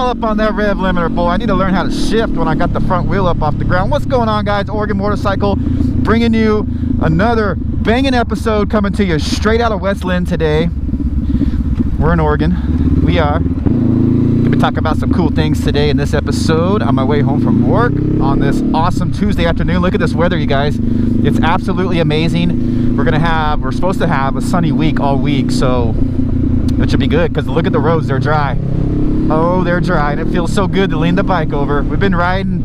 up on that rev limiter, boy. I need to learn how to shift when I got the front wheel up off the ground. What's going on, guys? Oregon Motorcycle, bringing you another banging episode, coming to you straight out of West Linn today. We're in Oregon. We are gonna be talking about some cool things today in this episode on my way home from work on this awesome Tuesday afternoon. Look at this weather, you guys. It's absolutely amazing. We're supposed to have a sunny week all week, so it should be good, because look at the roads, they're dry. Oh, they're dry, and it feels so good to lean the bike over. We've been riding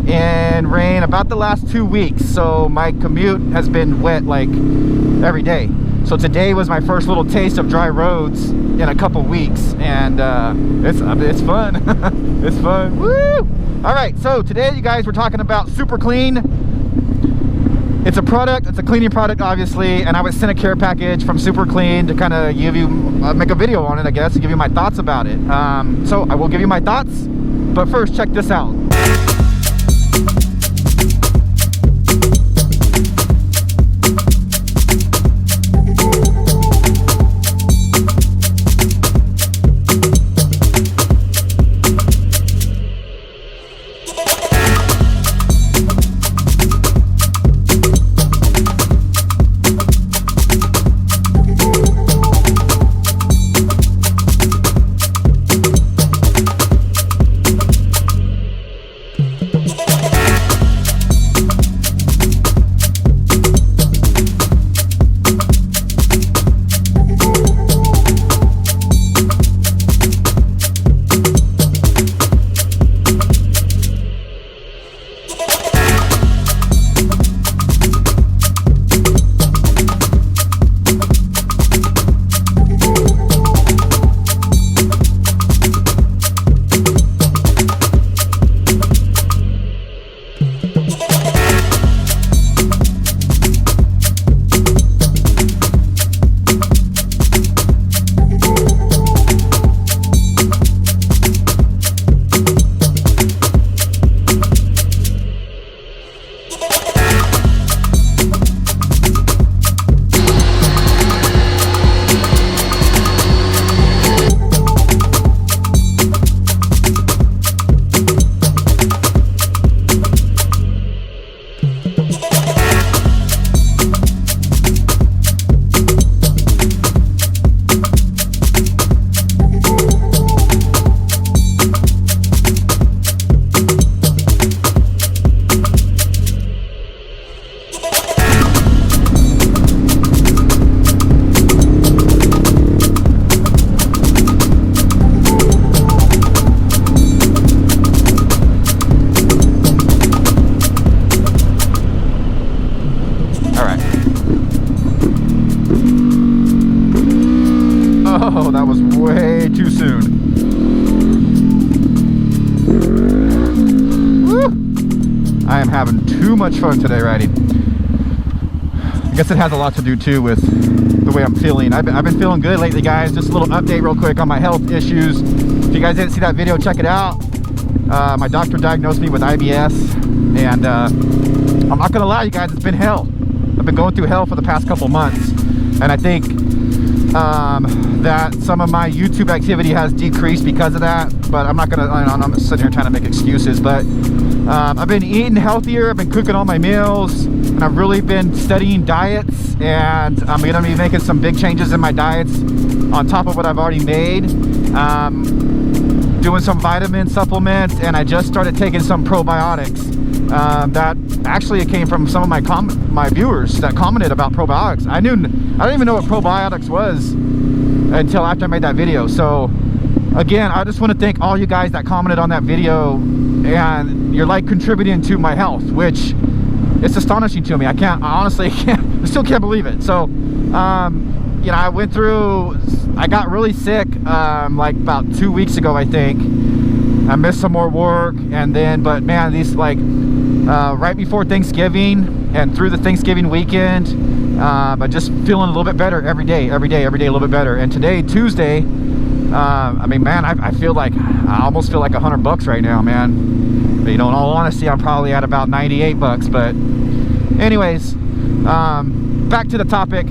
in rain about the last 2 weeks, so my commute has been wet like every day. So today was my first little taste of dry roads in a couple weeks, and it's fun. It's fun. Woo! All right, so today, you guys, we're talking about Super Clean. It's a product, it's a cleaning product, obviously, and I was sent a care package from Super Clean to kind of give you, make a video on it, I guess, and give you my thoughts about it. So I will give you my thoughts, but first, check this out. Oh, that was way too soon. Woo! I am having too much fun today riding. I guess it has a lot to do too with the way I'm feeling. I've been feeling good lately, guys. Just a little update real quick on my health issues. If you guys didn't see that video, check it out. My doctor diagnosed me with IBS, and I'm not gonna lie, you guys, it's been hell. I've been going through hell for the past couple months, and I think that some of my YouTube activity has decreased because of that, but I'm not gonna, I'm sitting here trying to make excuses, but I've been eating healthier, I've been cooking all my meals, and I've really been studying diets, and I'm gonna be making some big changes in my diets on top of what I've already made. Doing some vitamin supplements, and I just started taking some probiotics. That actually it came from some of my viewers that commented about probiotics. I didn't even know what probiotics was until after I made that video. So again, I just want to thank all you guys that commented on that video, and you're like contributing to my health, which it's astonishing to me. I honestly I still can't believe it. So you know, I got really sick like about 2 weeks ago, I think. I missed some more work, and then, but man, these like right before Thanksgiving and through the Thanksgiving weekend, I'm just feeling a little bit better every day, a little bit better. And today, Tuesday, I mean, man, I feel like, I almost feel like $100 right now, man. But, you know, in all honesty, I'm probably at about 98 bucks. But anyways, back to the topic.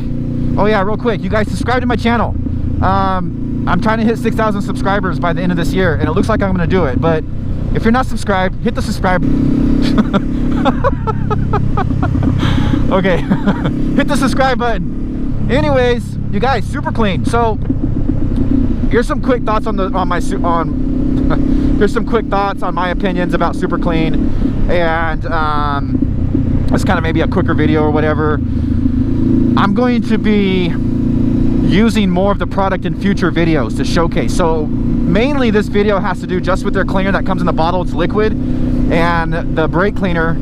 Oh yeah, real quick, you guys subscribe to my channel. I'm trying to hit 6,000 subscribers by the end of this year, and it looks like I'm gonna do it. But if you're not subscribed, hit the subscribe. Okay, hit the subscribe button. Anyways, you guys, super clean. So here's some quick thoughts here's some quick thoughts on my opinions about super clean, and it's kind of maybe a quicker video or whatever. I'm going to be using more of the product in future videos to showcase. So mainly this video has to do just with their cleaner that comes in the bottle. It's liquid, and the brake cleaner,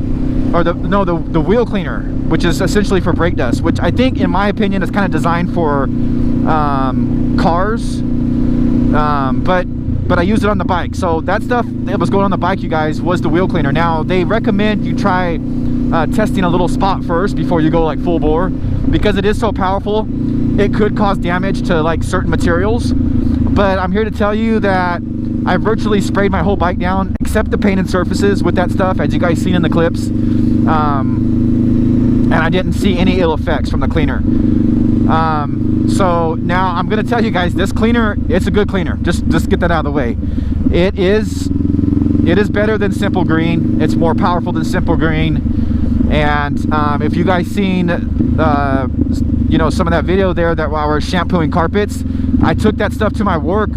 or the wheel cleaner, which is essentially for brake dust, which I think, in my opinion, is kind of designed for cars, but I used it on the bike. So that stuff that was going on the bike, you guys, was the wheel cleaner. Now they recommend you try testing a little spot first before you go like full bore, because it is so powerful. It could cause damage to like certain materials, but I'm here to tell you that I virtually sprayed my whole bike down except the painted surfaces with that stuff, as you guys seen in the clips, and I didn't see any ill effects from the cleaner. So now I'm gonna tell you guys, this cleaner, it's a good cleaner. Just get that out of the way. It is better than Simple Green. It's more powerful than Simple Green. And if you guys seen you know, some of that video there that while I was shampooing carpets, I took that stuff to my work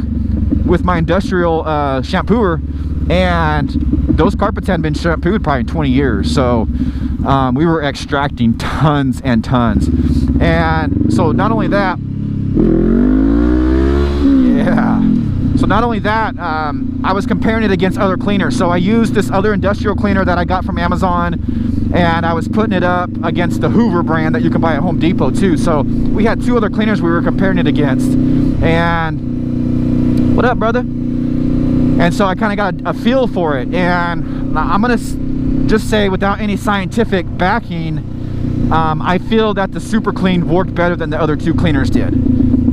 with my industrial shampooer, and those carpets hadn't been shampooed probably in 20 years. So we were extracting tons and tons. And so not only that, so not only that, I was comparing it against other cleaners. So I used this other industrial cleaner that I got from Amazon, and I was putting it up against the Hoover brand that you can buy at Home Depot too. So we had two other cleaners we were comparing it against. And what up, brother? And so I kind of got a feel for it, and I'm gonna just say, without any scientific backing, I feel that the Super Clean worked better than the other two cleaners did.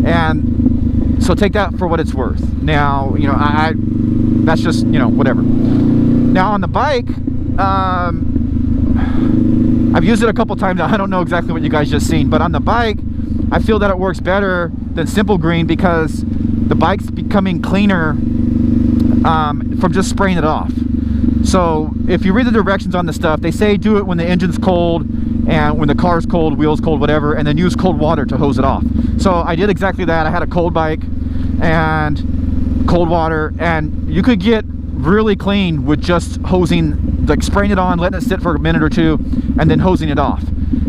And so take that for what it's worth. Now, you know, that's just, you know, whatever. Now on the bike, I've used it a couple times. I don't know exactly what you guys just seen, but on the bike, I feel that it works better than Simple Green, because the bike's becoming cleaner from just spraying it off. So if you read the directions on the stuff, they say do it when the engine's cold, and when the car's cold, wheels cold, whatever, and then use cold water to hose it off. So I did exactly that. I had a cold bike and cold water, and you could get really clean with just hosing, like spraying it on, letting it sit for a minute or two, and then hosing it off.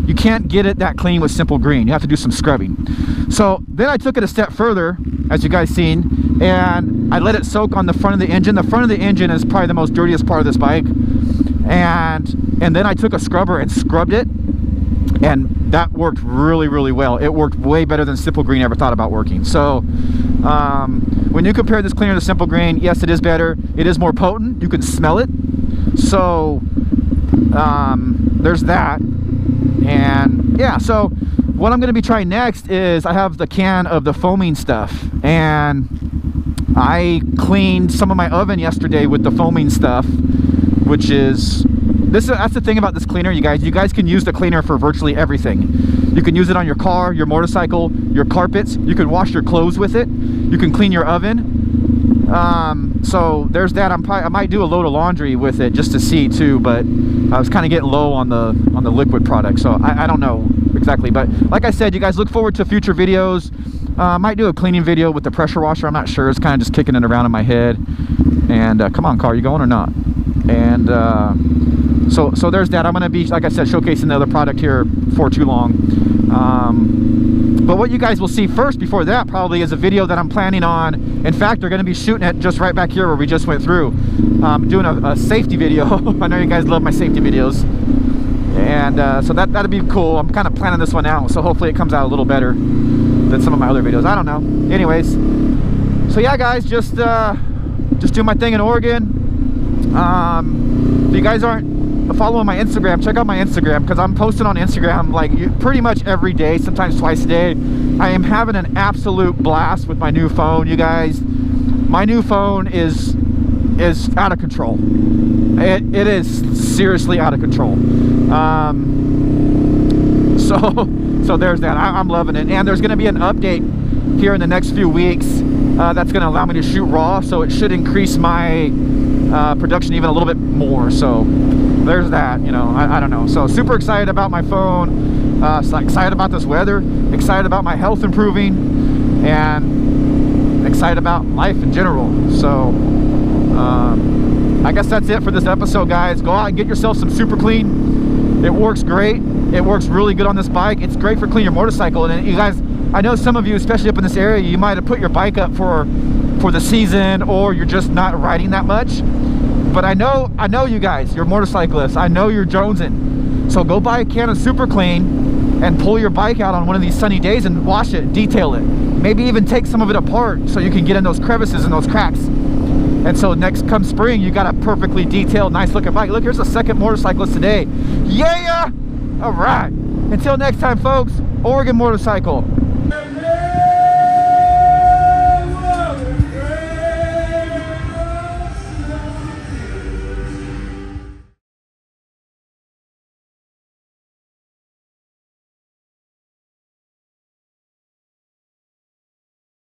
You can't get it that clean with Simple Green. You have to do some scrubbing. So then I took it a step further, as you guys seen, and I let it soak on the front of the engine. The front of the engine is probably the most dirtiest part of this bike. And then I took a scrubber and scrubbed it, and that worked really, really well. It worked way better than Simple Green ever thought about working. So when you compare this cleaner to Simple Green, yes, it is better. It is more potent. You can smell it. So there's that. And yeah, so what I'm going to be trying next is, I have the can of the foaming stuff, and I cleaned some of my oven yesterday with the foaming stuff, which is that's the thing about this cleaner, you guys. You guys can use the cleaner for virtually everything. You can use it on your car, your motorcycle, your carpets. You can wash your clothes with it. You can clean your oven. So there's that. I might do a load of laundry with it just to see too, but I was kind of getting low on the liquid product, so I don't know exactly. But like I said, you guys look forward to future videos. Might do a cleaning video with the pressure washer. I'm not sure. It's kind of just kicking it around in my head. And come on, car, you going or not? And so there's that. I'm going to be, like I said, showcasing the other product here for too long. But what you guys will see first before that probably is a video that I'm planning on. In fact, they're going to be shooting it just right back here where we just went through. Doing a safety video. I know you guys love my safety videos. And so that'll be cool. I'm kind of planning this one out, so hopefully it comes out a little better than some of my other videos. I don't know. Anyways, so yeah, guys, just do my thing in Oregon. If you guys aren't following my Instagram, check out my Instagram, because I'm posting on Instagram like pretty much every day, sometimes twice a day. I am having an absolute blast with my new phone, you guys. My new phone is out of control. It is seriously out of control. So there's that. I'm loving it. And there's going to be an update here in the next few weeks. That's going to allow me to shoot raw, so it should increase my production even a little bit more. So there's that, you know. I don't know. So super excited about my phone, so excited about this weather, excited about my health improving, and excited about life in general. So I guess that's it for this episode, guys. Go out and get yourself some Super Clean. It works great. It works really good on this bike. It's great for cleaning your motorcycle. And you guys, I know some of you, especially up in this area, you might have put your bike up for the season, or you're just not riding that much. But I know you guys, you're motorcyclists. I know you're jonesing. So go buy a can of Super Clean and pull your bike out on one of these sunny days and wash it, detail it. Maybe even take some of it apart so you can get in those crevices and those cracks. And so next come spring, you got a perfectly detailed, nice looking bike. Look, here's a second motorcyclist today. Yeah! All right. Until next time, folks, Oregon Motorcycle.